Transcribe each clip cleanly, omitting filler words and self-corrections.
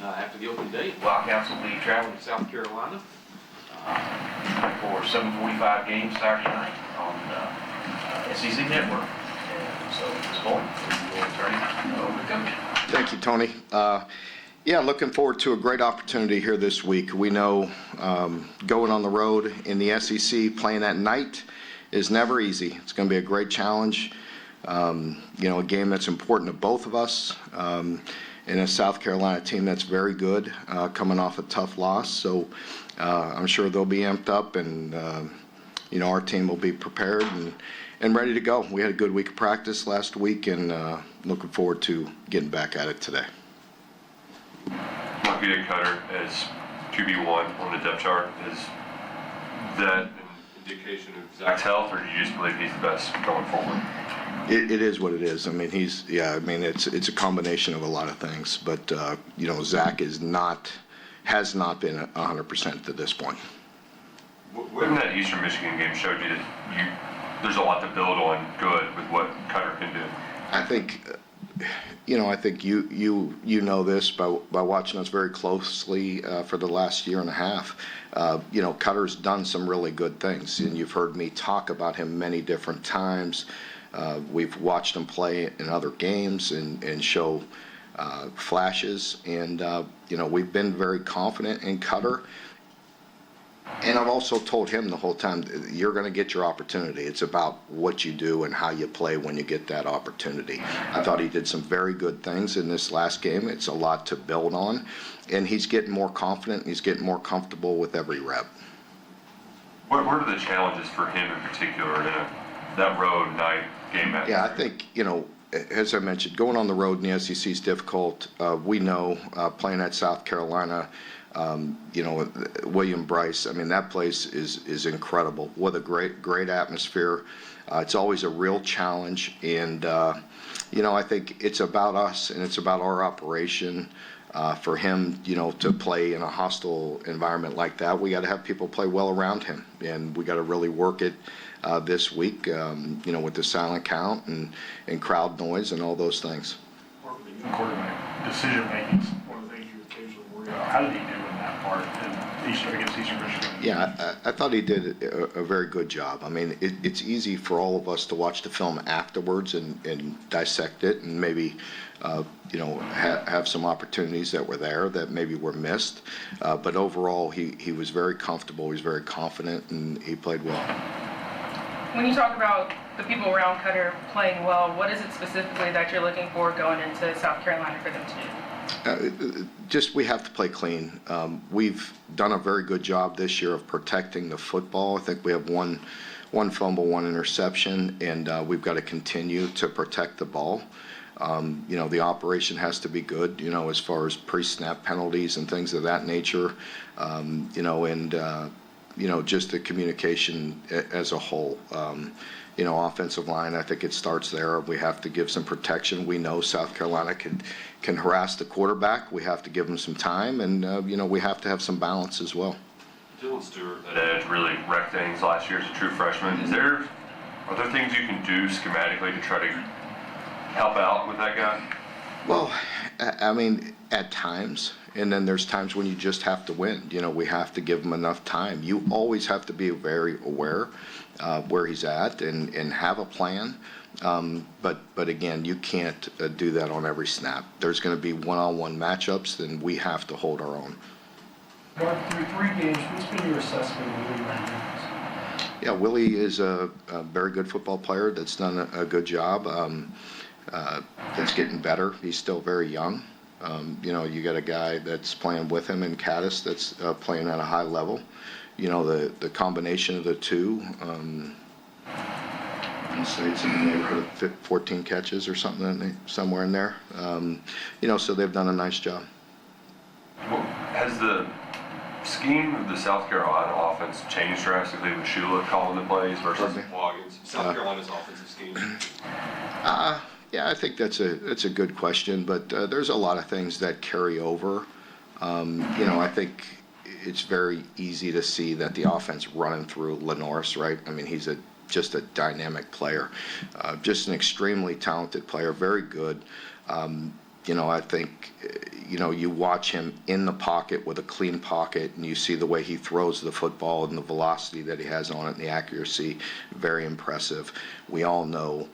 After the open date, Wildcats will be traveling to South Carolina. for 7:45 game Saturday night on SEC Network. And so at this point, we will turn it over to Coach. Thank you, Tony. Yeah, looking forward to a great opportunity here this week. We know going on the road in the SEC, playing at night is never easy. It's going to be a great challenge. A game that's important to both of us. In a South Carolina team that's very good, coming off a tough loss. So I'm sure they'll be amped up, and our team will be prepared and ready to go. We had a good week of practice last week, and looking forward to getting back at it today. Lucky to Cutter as QB1 on the depth chart. Is that an indication of Zach's health, or do you just believe he's the best going forward? It is what it is. I mean, it's a combination of a lot of things, but Zach has not been 100% to this point. Wouldn't that Eastern Michigan game showed you that there's a lot to build on good with what Cutter can do? I think you know this by watching us very closely for the last year and a half. Cutter's done some really good things, and you've heard me talk about him many different times. We've watched him play in other games and show flashes, and we've been very confident in Cutter. And I've also told him the whole time, you're going to get your opportunity. It's about what you do and how you play when you get that opportunity. I thought he did some very good things in this last game. It's a lot to build on, and he's getting more confident. He's getting more comfortable with every rep. What are the challenges for him in particular in that road night game match? Yeah, I think, as I mentioned, going on the road in the SEC is difficult. We know playing at South Carolina, William Bryce, that place is incredible. What a great atmosphere. It's always a real challenge, and I think it's about us and it's about our operation. For him, to play in a hostile environment like that, we got to have people play well around him, and we got to really work it this week, with the silent count and crowd noise and all those things. Part of the young quarterback decision making is one of the things you occasionally worry about. How did he do in that part against Eastern Michigan? Yeah, I thought he did a very good job. It's easy for all of us to watch the film afterwards and dissect it and maybe have some opportunities that were there that maybe were missed. But overall, he was very comfortable, he was very confident, and he played well. When you talk about the people around Cutter playing well, what is it specifically that you're looking for going into South Carolina for them to do? We have to play clean. We've done a very good job this year of protecting the football. I think we have one fumble, one interception, and we've got to continue to protect the ball. The operation has to be good, as far as pre-snap penalties and things of that nature, just the communication as a whole. Offensive line, I think it starts there. We have to give some protection. We know South Carolina can harass the quarterback. We have to give them some time, and we have to have some balance as well. Dylan Stewart, that edge, really wrecked things last year as a true freshman. Are there things you can do schematically to try to help out with that guy? Well, at times, and then there's times when you just have to win. We have to give him enough time. You always have to be very aware where he's at and have a plan. But again, you can't do that on every snap. There's going to be one-on-one matchups, and we have to hold our own. Mark, through 3 games, what's been your assessment of Willie right now? Yeah, Willie is a very good football player that's done a good job. That's getting better. He's still very young. You got a guy that's playing with him in Caddis that's playing at a high level. The combination of the two, I'd say it's in the neighborhood of 14 catches or something, somewhere in there. So they've done a nice job. Has the scheme of the South Carolina offense changed drastically with Shula calling the plays versus Watkins? South Carolina's offensive scheme? Yeah, I think that's a good question, but there's a lot of things that carry over. I think it's very easy to see that the offense running through Lenoris, right? He's just a dynamic player, just an extremely talented player, very good. I think, you watch him in the pocket with a clean pocket, and you see the way he throws the football and the velocity that he has on it and the accuracy, very impressive. We all know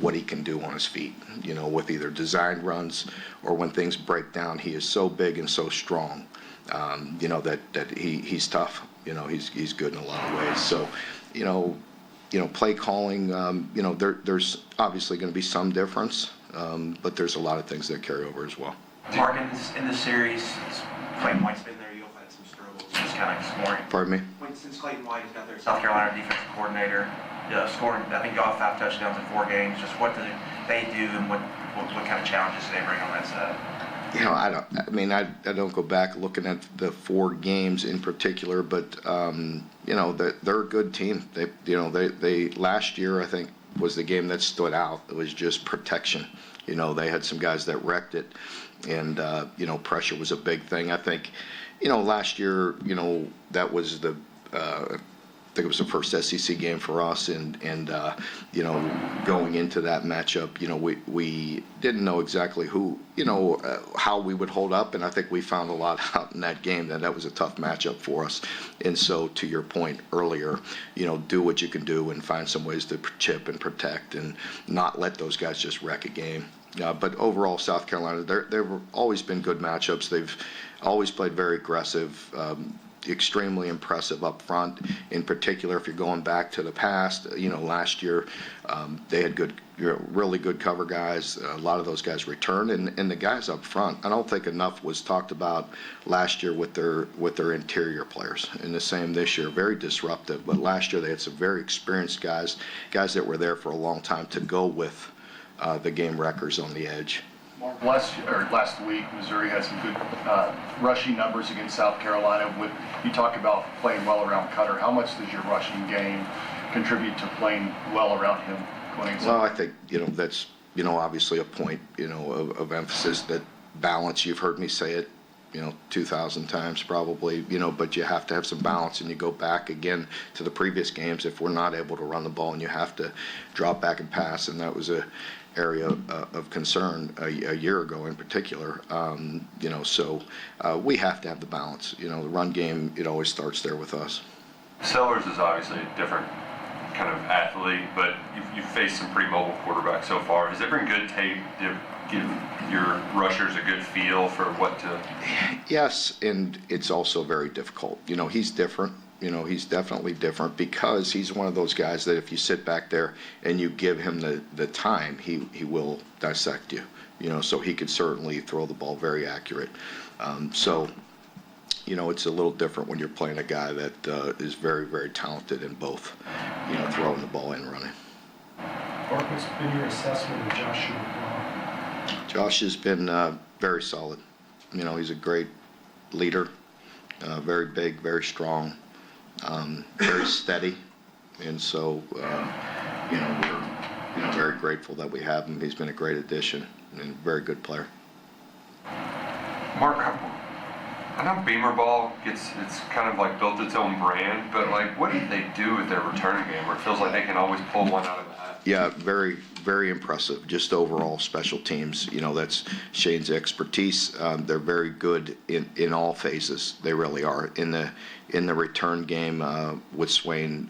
what he can do on his feet, with either designed runs or when things break down. He is so big and so strong, that he's tough. He's good in a lot of ways. So, play calling, there's obviously going to be some difference, but there's a lot of things that carry over as well. Mark, in this series, Clayton White's been there, you've had some struggles, just kind of scoring. Pardon me? Since Clayton White has got their South Carolina defensive coordinator, scoring, I think y'all have 5 touchdowns in 4 games, just what do they do and what kind of challenges do they bring on that side? I don't go back looking at the 4 games in particular, but they're a good team. They last year, I think, was the game that stood out. It was just protection. They had some guys that wrecked it, and pressure was a big thing. I think, last year, that was I think it was the first SEC game for us, and going into that matchup, we didn't know exactly who, how we would hold up, and I think we found a lot out in that game that was a tough matchup for us. And so, to your point earlier, do what you can do and find some ways to chip and protect and not let those guys just wreck a game. But overall, South Carolina, they've always been good matchups. They've always played very aggressive. Extremely impressive up front. In particular, if you're going back to the past, last year they had good, really good cover guys. A lot of those guys returned, and the guys up front, I don't think enough was talked about last year with their interior players. And the same this year, very disruptive. But last year they had some very experienced guys that were there for a long time to go with the game wreckers on the edge. Last week, Missouri had some good rushing numbers against South Carolina. You talk about playing well around Cutter. How much does your rushing game contribute to playing well around him going inside? Well, I think that's obviously a point of emphasis, that balance. You've heard me say it 2,000 times probably, but you have to have some balance, and you go back again to the previous games. If we're not able to run the ball, and you have to drop back and pass, and that was a area of concern a year ago in particular. So we have to have the balance. The run game, it always starts there with us. Sellers is obviously a different kind of athlete, but you've faced some pretty mobile quarterbacks so far. Has it been good tape to give your rushers a good feel for what to? Yes, and it's also very difficult. He's different. He's definitely different because he's one of those guys that if you sit back there and you give him the time, he will dissect you. So he could certainly throw the ball very accurate. It's a little different when you're playing a guy that is very, very talented in both, throwing the ball and running. Mark, what's been your assessment of Joshua? Josh has been very solid. He's a great leader, very big, very strong. Very steady, and so we're very grateful that we have him. He's been a great addition and a very good player. Mark, I know Beamer ball it's kind of like built its own brand, but what do they do with their returning game where it feels like they can always pull one out of the hat? Yeah, very, very impressive. Just overall special teams, that's Shane's expertise. They're very good in all phases. They really are. In the return game with Swain,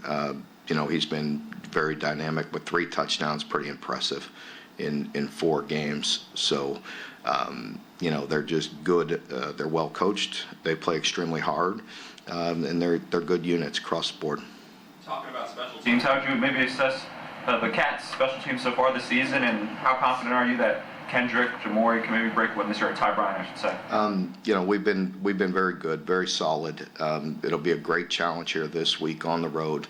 he's been very dynamic with 3 touchdowns, pretty impressive in 4 games. So, they're just good. They're well coached. They play extremely hard, and they're good units across the board. Talking about special teams, how would you maybe assess the Cats' special teams so far this season, and how confident are you that Kendrick, Jamori can maybe break what Mr. Ty Bryant, I should say? We've been very good, very solid. It'll be a great challenge here this week on the road,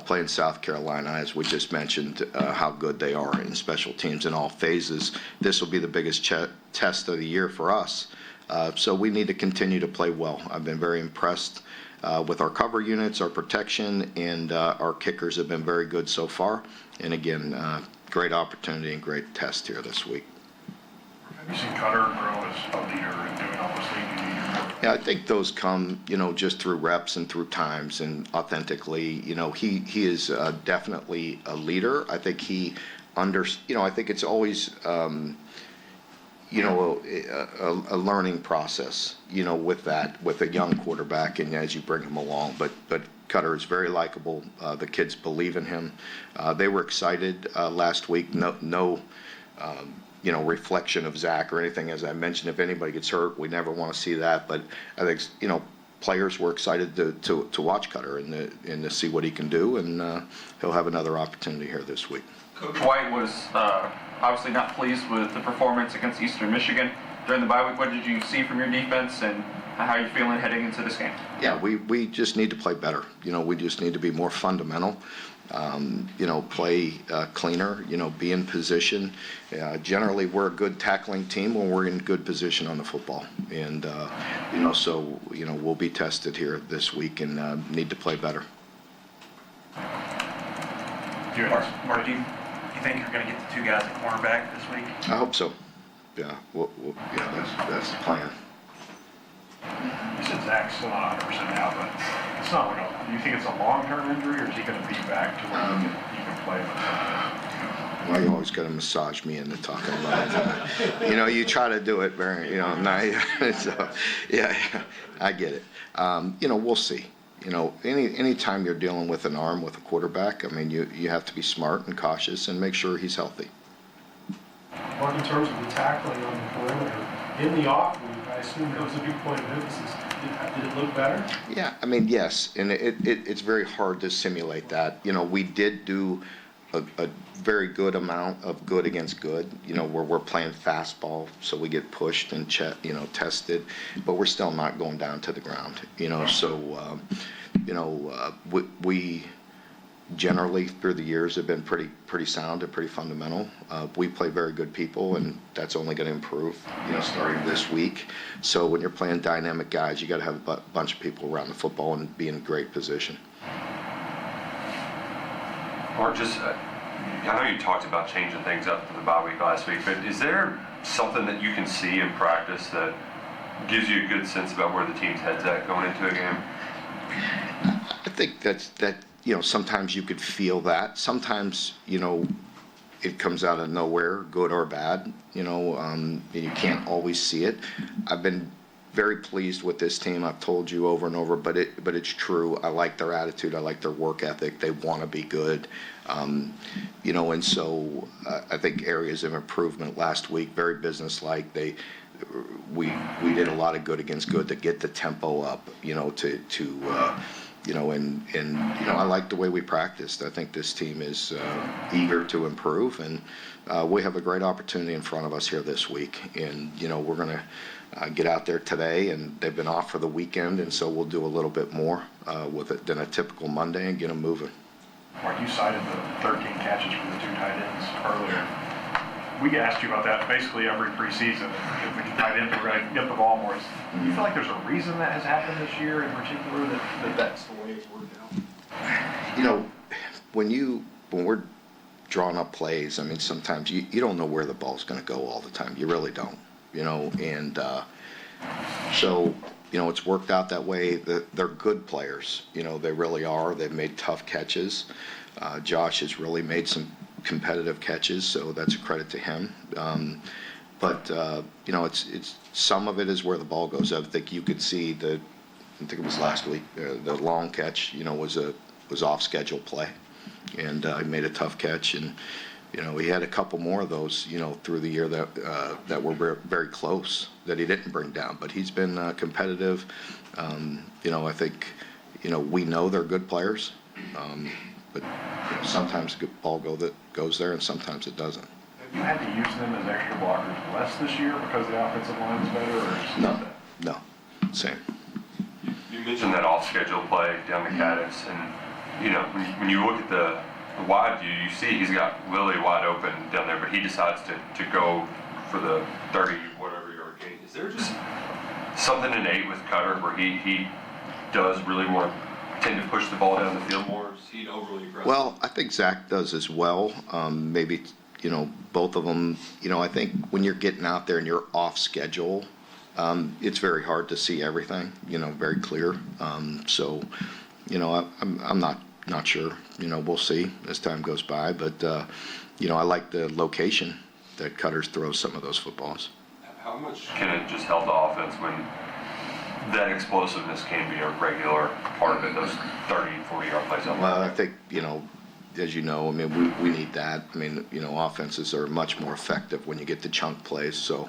playing South Carolina, as we just mentioned, how good they are in special teams in all phases. This will be the biggest test of the year for us. So we need to continue to play well. I've been very impressed with our cover units, our protection, and our kickers have been very good so far. And again, great opportunity and great test here this week. Have you seen Cutter grow as a leader and doing all those things you need to do? Yeah, I think those come, just through reps and through times and authentically. He is definitely a leader. I think I think it's always, you know, a learning process, you know, with a young quarterback, and as you bring him along. But Cutter is very likable. The kids believe in him. They were excited last week. No, you know, reflection of Zach or anything. As I mentioned, if anybody gets hurt, we never want to see that. But I think, you know, players were excited to watch Cutter and to see what he can do, and he'll have another opportunity here this week. Coach White was obviously not pleased with the performance against Eastern Michigan during the bye week. What did you see from your defense, and how are you feeling heading into this game? Yeah, we just need to play better. You know, we just need to be more fundamental. You know, play cleaner, you know, be in position. Generally, we're a good tackling team when we're in good position on the football. And, you know, so, you know, we'll be tested here this week and need to play better. Mark, do you think you're going to get the two guys at cornerback this week? I hope so. Yeah, yeah, that's the plan. You said Zach's still not 100% out, but it's not like do you think it's a long-term injury, or is he going to be back to where you can play him? Well, you always got to massage me into talking about it. You know, you try to do it very, you know, nice. So, yeah, I get it. You know, we'll see. You know, any time you're dealing with an arm with a quarterback, I mean, you have to be smart and cautious and make sure he's healthy. Mark, in terms of the tackling on the perimeter, in the off week, I assume that was a big point of emphasis. Did it look better? Yeah, I mean, yes, and it's very hard to simulate that. You know, we did do a very good amount of good against good, you know, where we're playing fastball, so we get pushed and tested, but we're still not going down to the ground, you know, so, you know, we generally through the years have been pretty sound and pretty fundamental. We play very good people, and that's only going to improve, you know, starting this week. So when you're playing dynamic guys, you got to have a bunch of people around the football and be in a great position. Or just, I know you talked about changing things up for the bye week last week, but is there something that you can see in practice that gives you a good sense about where the team's head's at going into a game? I think that you know, sometimes you could feel that. Sometimes, you know, it comes out of nowhere, good or bad, you know, and you can't always see it. I've been very pleased with this team. I've told you over and over, but it's true. I like their attitude. I like their work ethic. They want to be good, you know, and so I think areas of improvement last week, very businesslike. We did a lot of good against good to get the tempo up, you know, you know, and you know, I like the way we practiced. I think this team is eager to improve, and we have a great opportunity in front of us here this week. And you know, we're going to get out there today, and they've been off for the weekend, and so we'll do a little bit more with it than a typical Monday and get them moving. Mark, you cited the 13 catches for the two tight ends earlier. We asked you about that basically every preseason. If we tight ends, we're going to get the ball more. Do you feel like there's a reason that has happened this year in particular that's the way it's worked out? You know, when we're drawing up plays, I mean, sometimes you don't know where the ball's going to go all the time. You really don't, you know, and so, you know, it's worked out that way. They're good players, you know, they really are. They've made tough catches. Josh has really made some competitive catches, so that's a credit to him. But you know, it's some of it is where the ball goes. I think you could see I think it was last week, the long catch, you know, was off schedule play, and he made a tough catch, and you know, he had a couple more of those, you know, through the year that were very close that he didn't bring down. But he's been competitive. You know, I think, you know, we know they're good players. But you know, sometimes the ball goes there, and sometimes it doesn't. Have you had to use them as extra blockers less this year because the offensive line is better, or No, same. You mentioned that off-schedule play down the Caddice, and you know, when you look at the wide view, you see he's got Lily wide open down there, but he decides to go for the 30 whatever yard gain. Is there just something innate with Cutter where he does really want to tend to push the ball down the field more? Is he overly aggressive? Well, I think Zach does as well. Maybe, you know, both of them. You know, I think when you're getting out there and you're off schedule, it's very hard to see everything, you know, very clear. So, you know, I'm not sure. You know, we'll see as time goes by. But, you know, I like the location that Cutters throws some of those footballs. How much can it just help the offense when that explosiveness can be a regular part of it, those 30, 40-yard plays? Well, I think, as you know, I mean, we need that. I mean, offenses are much more effective when you get the chunk plays, so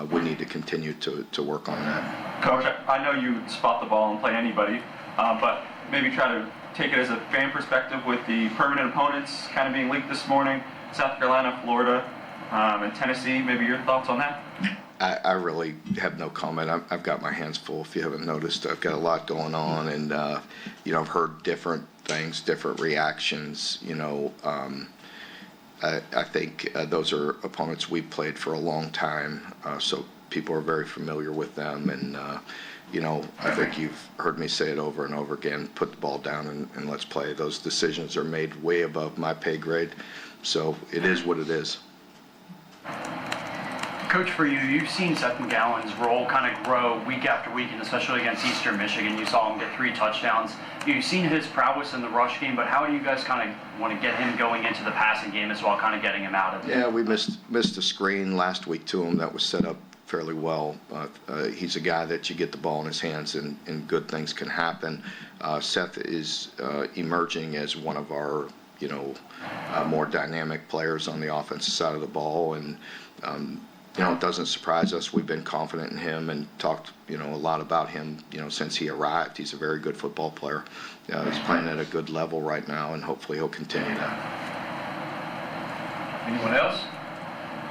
we need to continue to work on that. Coach, I know you spot the ball and play anybody, but maybe try to take it as a fan perspective with the permanent opponents kind of being leaked this morning, South Carolina, Florida, and Tennessee. Maybe your thoughts on that? I really have no comment. I've got my hands full. If you haven't noticed, I've got a lot going on, and I've heard different things, different reactions. I think those are opponents we've played for a long time, so people are very familiar with them. And I think you've heard me say it over and over again: put the ball down and let's play. Those decisions are made way above my pay grade, so it is what it is. Coach, for you, you've seen Seth McGowan's role kind of grow week after week, and especially against Eastern Michigan. You saw him get 3 touchdowns. You've seen his prowess in the rush game, but how do you guys kind of want to get him going into the passing game as well, kind of getting him out of it? Yeah, we missed a screen last week to him that was set up fairly well. He's a guy that you get the ball in his hands and good things can happen. Seth is emerging as one of our more dynamic players on the offensive side of the ball, and it doesn't surprise us. We've been confident in him and talked, a lot about him, since he arrived. He's a very good football player. He's playing at a good level right now, and hopefully he'll continue that. Anyone else?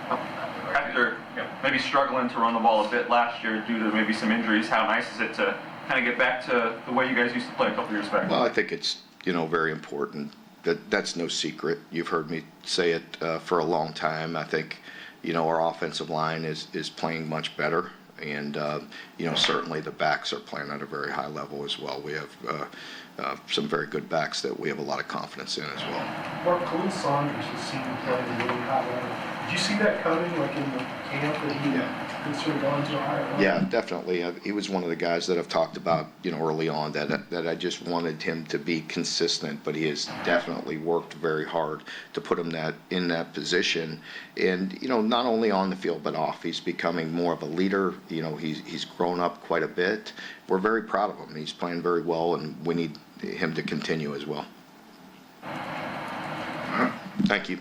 After maybe struggling to run the ball a bit last year due to maybe some injuries, how nice is it to kind of get back to the way you guys used to play a couple years back? Well, I think it's, very important. That's no secret. You've heard me say it for a long time. I think, our offensive line is playing much better. And, certainly the backs are playing at a very high level as well. We have some very good backs that we have a lot of confidence in as well. Mark, Khalil Saunders was seen playing really high level. Did you see that coming, like in the camp, that he could sort of go into a higher level? Yeah, definitely. He was one of the guys that I've talked about, early on, that I just wanted him to be consistent, but he has definitely worked very hard to put him in that position. And, not only on the field, but off. He's becoming more of a leader. He's grown up quite a bit. We're very proud of him. He's playing very well, and we need him to continue as well. Thank you.